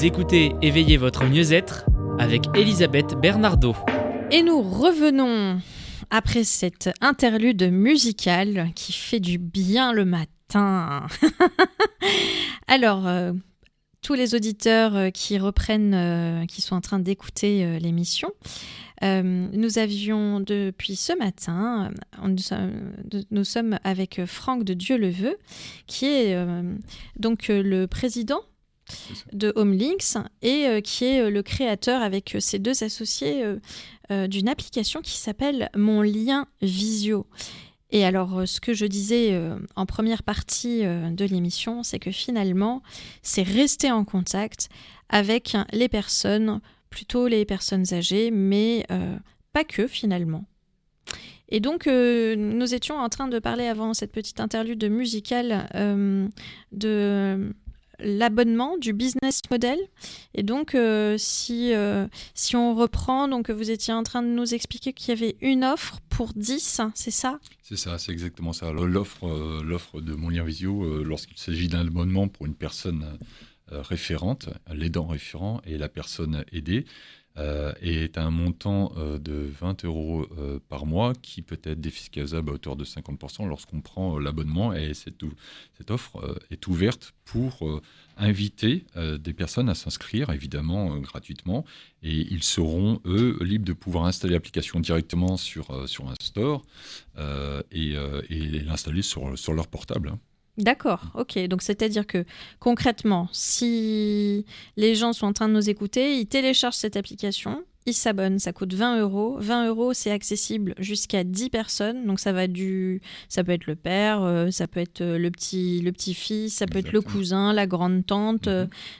Vous écoutez Éveillez votre mieux-être avec Elisabeth Bernardo. Et nous revenons après cette interlude musicale qui fait du bien le matin. Alors, tous les auditeurs qui reprennent, qui sont en train d'écouter l'émission, nous avions depuis ce matin, nous sommes avec Franck de Dieuleveux, qui est donc le président de Homelinks et qui est le créateur avec ses deux associés d'une application qui s'appelle Mon Lien Visio. Et alors, ce que je disais en première partie de l'émission, c'est que finalement, c'est rester en contact avec les personnes, plutôt les personnes âgées, mais pas que finalement. Et donc, nous étions en train de parler avant cette petite interlude musicale de l'abonnement, du business model. Et donc, si on reprend, donc vous étiez en train de nous expliquer qu'il y avait une offre pour 10, c'est ça ? C'est ça, c'est exactement ça. L'offre de Mon Lien Visio, lorsqu'il s'agit d'un abonnement pour une personne référente, l'aidant référent et la personne aidée, est à un montant de 20 € par mois qui peut être défiscalisable à hauteur de 50% lorsqu'on prend l'abonnement. Et cette offre est ouverte pour inviter des personnes à s'inscrire, évidemment gratuitement. Et ils seront, eux, libres de pouvoir installer l'application directement sur un store et l'installer sur leur portable. D'accord, ok. Donc, c'est-à-dire que concrètement, si les gens sont en train de nous écouter, ils téléchargent cette application, ils s'abonnent, ça coûte 20 €. 20 €, c'est accessible jusqu'à 10 personnes. Donc, ça peut être le père, ça peut être le petit-fils, ça peut être le cousin, la grande-tante,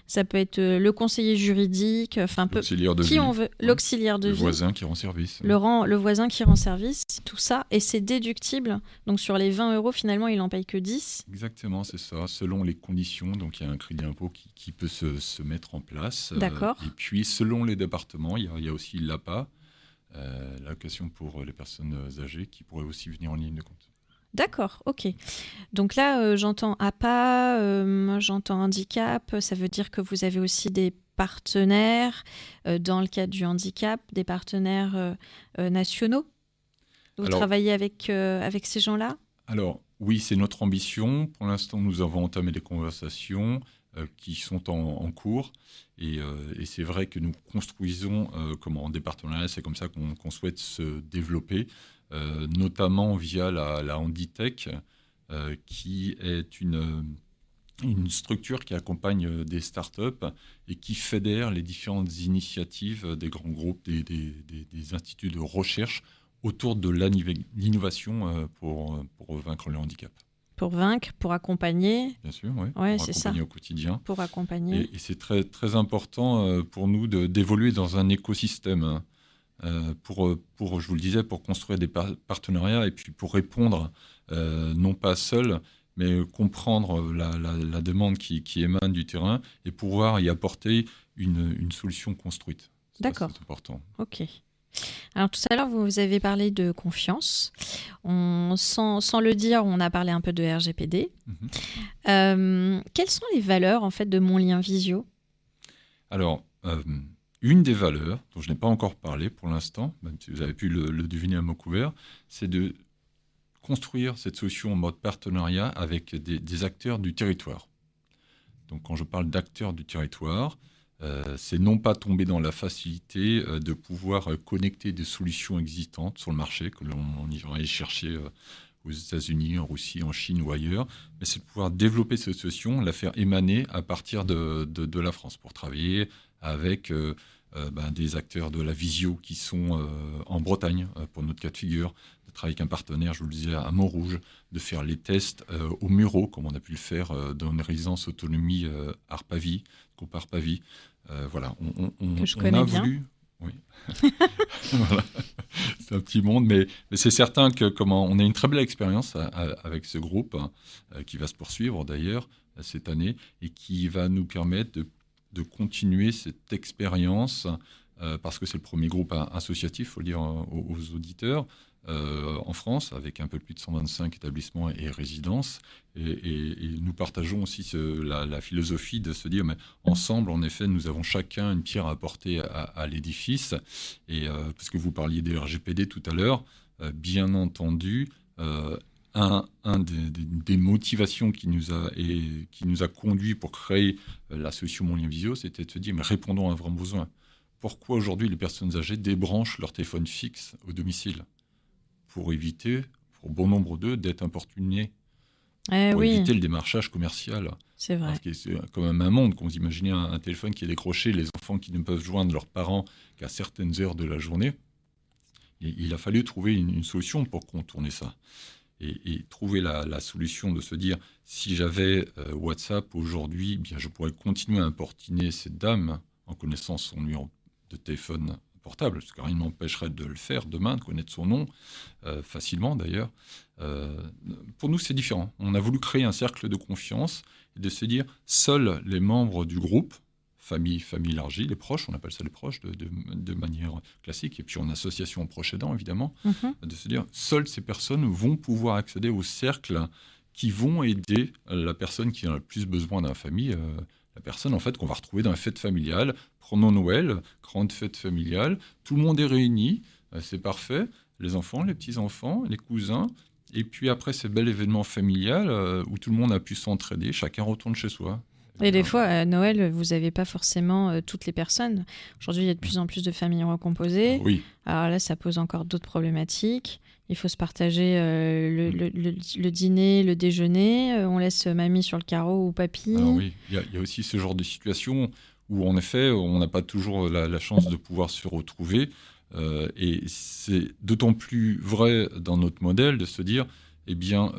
ça peut être le conseiller juridique, enfin, l'auxiliaire de qui vie. on veut, l'auxiliaire de vie. Le voisin qui rend service. Le voisin qui rend service, tout ça, et c'est déductible. Donc, sur les 20 €, finalement, il n'en paye que 10. Exactement, c'est ça. Selon les conditions, donc il y a un crédit d'impôt qui peut se mettre en place. D'accord. Et puis, selon les départements, il y a aussi l'APA, l'allocation pour les personnes âgées, qui pourrait aussi venir en ligne de compte. D'accord, ok. Donc là, j'entends APA, j'entends handicap. Ça veut dire que vous avez aussi des partenaires dans le cadre du handicap, des partenaires nationaux. Vous travaillez avec ces gens-là ? Alors, oui, c'est notre ambition. Pour l'instant, nous avons entamé des conversations qui sont en cours. Et c'est vrai que nous construisons des partenariats. C'est comme ça qu'on souhaite se développer, notamment via la Handitech, qui est une structure qui accompagne des startups et qui fédère les différentes initiatives des grands groupes, des instituts de recherche autour de l'innovation pour vaincre le handicap. Pour vaincre, pour accompagner. Bien sûr, oui. Ouais, Pour c'est accompagner ça. au quotidien. Pour accompagner. Et c'est très, très important pour nous d'évoluer dans un écosystème. Pour, je vous le disais, pour construire des partenariats et puis pour répondre, non pas seul, mais comprendre la demande qui émane du terrain et pouvoir y apporter une solution construite. D'accord. C'est important. Ok. Alors tout à l'heure, vous avez parlé de confiance. Sans le dire, on a parlé un peu de RGPD. Quelles sont les valeurs en fait de Mon Lien Visio ? Alors, une des valeurs dont je n'ai pas encore parlé pour l'instant, même si vous avez pu le deviner à mot couvert, c'est de construire cette solution en mode partenariat avec des acteurs du territoire. Donc quand je parle d'acteurs du territoire, c'est non pas tomber dans la facilité de pouvoir connecter des solutions existantes sur le marché, que l'on irait chercher aux États-Unis, en Russie, en Chine ou ailleurs, mais c'est de pouvoir développer cette solution, la faire émaner à partir de la France, pour travailler avec des acteurs de la visio qui sont en Bretagne, pour notre cas de figure, de travailler avec un partenaire, je vous le disais, à Montrouge, de faire les tests au Muro, comme on a pu le faire dans une résidence autonomie groupe Arpavi. Voilà, que je connais bien. Voulu. Oui. Voilà. C'est un petit monde, mais c'est certain que on a une très belle expérience avec ce groupe qui va se poursuivre d'ailleurs cette année et qui va nous permettre de continuer cette expérience parce que c'est le premier groupe associatif, il faut le dire aux auditeurs, en France, avec un peu plus de 125 établissements et résidences. Et nous partageons aussi la philosophie de se dire, mais ensemble, en effet, nous avons chacun une pierre à apporter à l'édifice. Et parce que vous parliez des RGPD tout à l'heure, bien entendu, des motivations qui nous a conduit pour créer la solution Mon Lien Visio, c'était de se dire, mais répondons à un vrai besoin. Pourquoi aujourd'hui les personnes âgées débranchent leur téléphone fixe au domicile ? Pour éviter, pour bon nombre d'eux, d'être importunés. Pour éviter le démarchage commercial. C'est vrai. C'est quand même un monde, quand vous imaginez un téléphone qui est décroché, les enfants qui ne peuvent joindre leurs parents qu'à certaines heures de la journée. Il a fallu trouver une solution pour contourner ça. Et trouver la solution de se dire, si j'avais WhatsApp aujourd'hui, eh bien, je pourrais continuer à importuner cette dame en connaissant son numéro de téléphone portable, parce que rien ne m'empêcherait de le faire demain, de connaître son nom, facilement d'ailleurs. Pour nous, c'est différent. On a voulu créer un cercle de confiance et de se dire, seuls les membres du groupe, famille élargie, les proches, on appelle ça les proches de manière classique, et puis en association proches aidants, évidemment, de se dire, seules ces personnes vont pouvoir accéder au cercle qui vont aider la personne qui a le plus besoin dans la famille, la personne en fait qu'on va retrouver dans la fête familiale. Prenons Noël, grande fête familiale, tout le monde est réuni, c'est parfait, les enfants, les petits-enfants, les cousins, et puis après ce bel événement familial où tout le monde a pu s'entraider, chacun retourne chez soi. Et des fois, à Noël, vous n'avez pas forcément toutes les personnes. Aujourd'hui, il y a de plus en plus de familles recomposées. Oui. Alors là, ça pose encore d'autres problématiques. Il faut se partager le dîner, le déjeuner. On laisse mamie sur le carreau ou papy. Alors oui, il y a aussi ce genre de situation où, en effet, on n'a pas toujours la chance de pouvoir se retrouver. Et c'est d'autant plus vrai dans notre modèle de se dire, eh bien,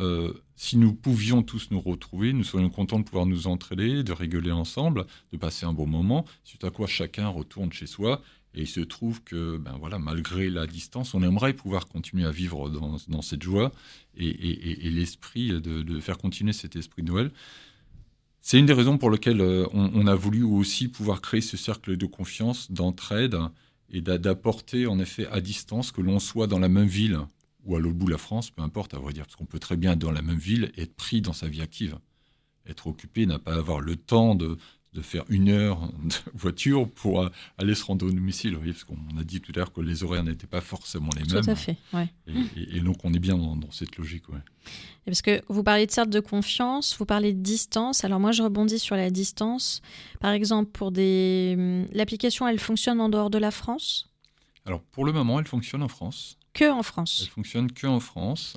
si nous pouvions tous nous retrouver, nous serions contents de pouvoir nous entraider, de rigoler ensemble, de passer un bon moment, suite à quoi chacun retourne chez soi. Et il se trouve que, malgré la distance, on aimerait pouvoir continuer à vivre dans cette joie et l'esprit de faire continuer cet esprit de Noël. C'est une des raisons pour lesquelles on a voulu aussi pouvoir créer ce cercle de confiance, d'entraide et d'apporter en effet à distance, que l'on soit dans la même ville ou à l'autre bout de la France, peu importe, à vrai dire, parce qu'on peut très bien être dans la même ville et être pris dans sa vie active. Être occupé, n'a pas avoir le temps de faire 1 heure de voiture pour aller se rendre au domicile. Vous voyez, parce qu'on a dit tout à l'heure que les horaires n'étaient pas forcément les mêmes. Tout à fait, ouais. Et donc, on est bien dans cette logique, ouais. Et parce que vous parlez de cercle de confiance, vous parlez de distance. Alors moi, je rebondis sur la distance. Par exemple, l'application, elle fonctionne en dehors de la France ? Alors, pour le moment, elle fonctionne en France. Que en France ? Elle fonctionne que en France.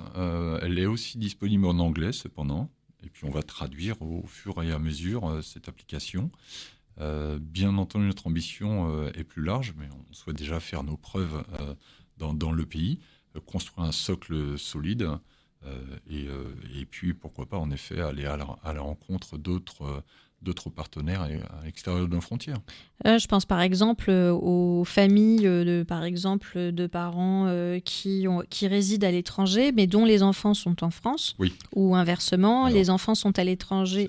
Elle est aussi disponible en anglais, cependant. Et puis, on va traduire au fur et à mesure cette application. Bien entendu, notre ambition est plus large, mais on souhaite déjà faire nos preuves dans le pays, construire un socle solide et puis, pourquoi pas, en effet, aller à la rencontre d'autres partenaires à l'extérieur de nos frontières. Je pense par exemple aux familles de parents qui résident à l'étranger, mais dont les enfants sont en France. Oui. Ou inversement, Alors, les enfants sont à l'étranger.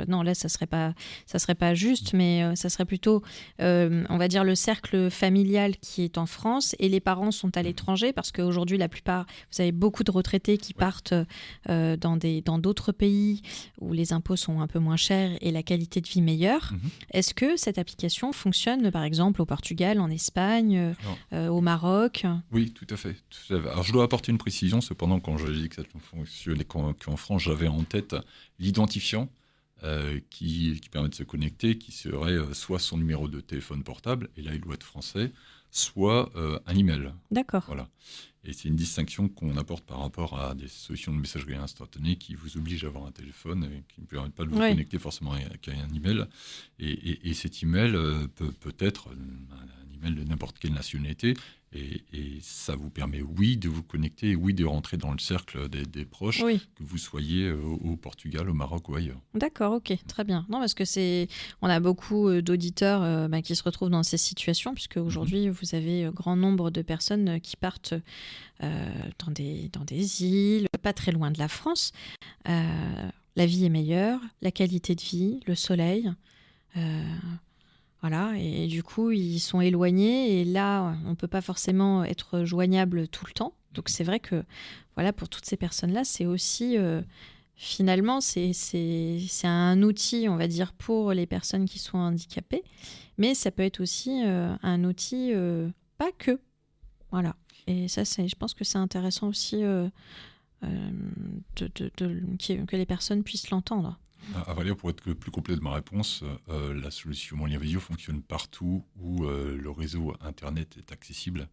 Non, là, ça serait pas juste, mais ça serait plutôt, on va dire, le cercle familial qui est en France et les parents sont à l'étranger, parce qu'aujourd'hui, la plupart, vous avez beaucoup de retraités qui partent dans d'autres pays où les impôts sont un peu moins chers et la qualité de vie meilleure. Est-ce que cette application fonctionne, par exemple, au Portugal, en Espagne, au Maroc ? Oui, tout à fait. Alors, je dois apporter une précision, cependant, quand je dis que ça fonctionne et qu'en France, j'avais en tête l'identifiant qui permet de se connecter, qui serait soit son numéro de téléphone portable, et là, il doit être français, soit un email. D'accord. Voilà. Et c'est une distinction qu'on apporte par rapport à des solutions de messagerie instantanée qui vous obligent à avoir un téléphone et qui ne permettent pas de vous connecter forcément avec un email. Et cet email peut être un email de n'importe quelle nationalité. Et ça vous permet, oui, de vous connecter, oui, de rentrer dans le cercle des proches, que vous soyez au Portugal, au Maroc ou ailleurs. D'accord, ok, très bien. Non, parce que on a beaucoup d'auditeurs qui se retrouvent dans ces situations, puisque aujourd'hui, vous avez grand nombre de personnes qui partent dans des îles, pas très loin de la France. La vie est meilleure, la qualité de vie, le soleil. Voilà, et du coup, ils sont éloignés et là, on ne peut pas forcément être joignable tout le temps. Donc, c'est vrai que voilà, pour toutes ces personnes-là, c'est aussi, finalement, c'est un outil, on va dire, pour les personnes qui sont handicapées, mais ça peut être aussi un outil, pas que. Voilà. Et ça, je pense que c'est intéressant aussi que les personnes puissent l'entendre. À vrai dire, pour être plus complet de ma réponse, la solution Mon Lien Visio fonctionne partout où le réseau Internet est accessible,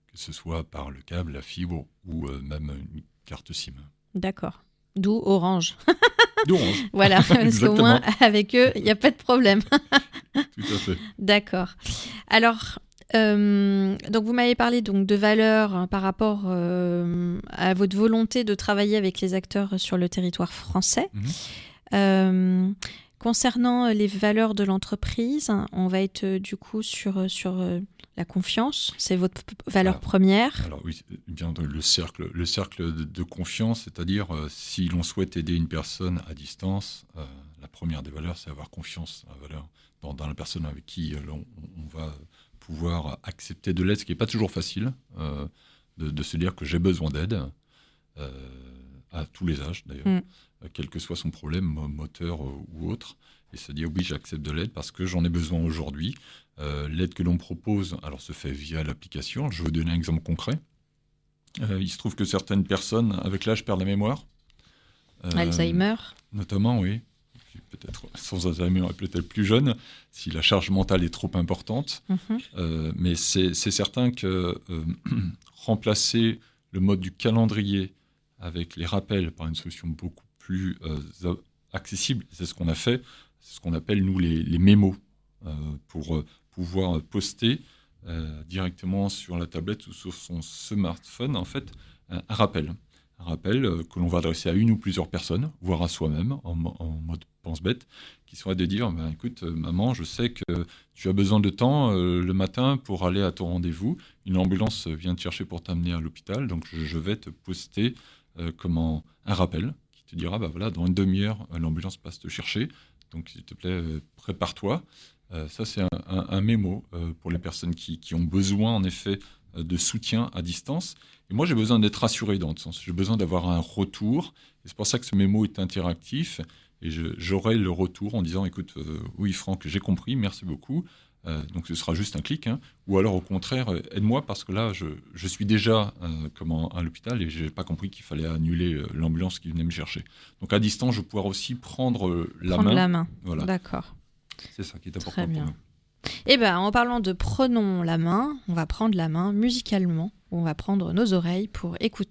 que ce soit par le câble, la fibre ou même une carte SIM. D'accord. D'où Orange. D'Orange. Voilà, parce qu'au moins, avec eux, il n'y a pas de problème. Tout à fait. D'accord. Alors, donc vous m'avez parlé donc de valeurs par rapport à votre volonté de travailler avec les acteurs sur le territoire français. Concernant les valeurs de l'entreprise, on va être du coup sur la confiance. C'est votre valeur première. Alors oui, bien le cercle de confiance, c'est-à-dire si l'on souhaite aider une personne à distance, la première des valeurs, c'est avoir confiance dans la personne avec qui on va pouvoir accepter de l'aide, ce qui n'est pas toujours facile, de se dire que j'ai besoin d'aide, à tous les âges d'ailleurs, quel que soit son problème, moteur ou autre, et se dire oui, j'accepte de l'aide parce que j'en ai besoin aujourd'hui. L'aide que l'on propose alors, se fait via l'application. Je vais vous donner un exemple concret. Il se trouve que certaines personnes, avec l'âge, perdent la mémoire. Alzheimer. Notamment, oui. Peut-être sans Alzheimer et peut-être plus jeune, si la charge mentale est trop importante. Mais c'est certain que remplacer le mode du calendrier avec les rappels par une solution beaucoup plus accessible, c'est ce qu'on a fait, c'est ce qu'on appelle, nous, les mémos, pour pouvoir poster directement sur la tablette ou sur son smartphone, en fait, un rappel. Un rappel que l'on va adresser à une ou plusieurs personnes, voire à soi-même, en mode pense-bête, qui serait de dire écoute, maman, je sais que tu as besoin de temps le matin pour aller à ton rendez-vous. Une ambulance vient te chercher pour t'amener à l'hôpital, donc je vais te poster un rappel qui te dira voilà, dans une demi-heure, l'ambulance passe te chercher. Donc, s'il te plaît, prépare-toi. Ça, c'est un mémo pour les personnes qui ont besoin, en effet, de soutien à distance. Et moi, j'ai besoin d'être rassuré dans ce sens. J'ai besoin d'avoir un retour. Et c'est pour ça que ce mémo est interactif. Et j'aurai le retour en disant, écoute, oui, Franck, j'ai compris, merci beaucoup. Donc, ce sera juste un clic. Ou alors, au contraire, aide-moi parce que là, je suis déjà à l'hôpital et je n'ai pas compris qu'il fallait annuler l'ambulance qui venait me chercher. Donc, à distance, je vais pouvoir aussi prendre la main. Voilà. D'accord. C'est ça qui est important. Très bien. Pour nous. Eh bien, en parlant de prenons la main, on va prendre la main musicalement. On va prendre nos oreilles pour écouter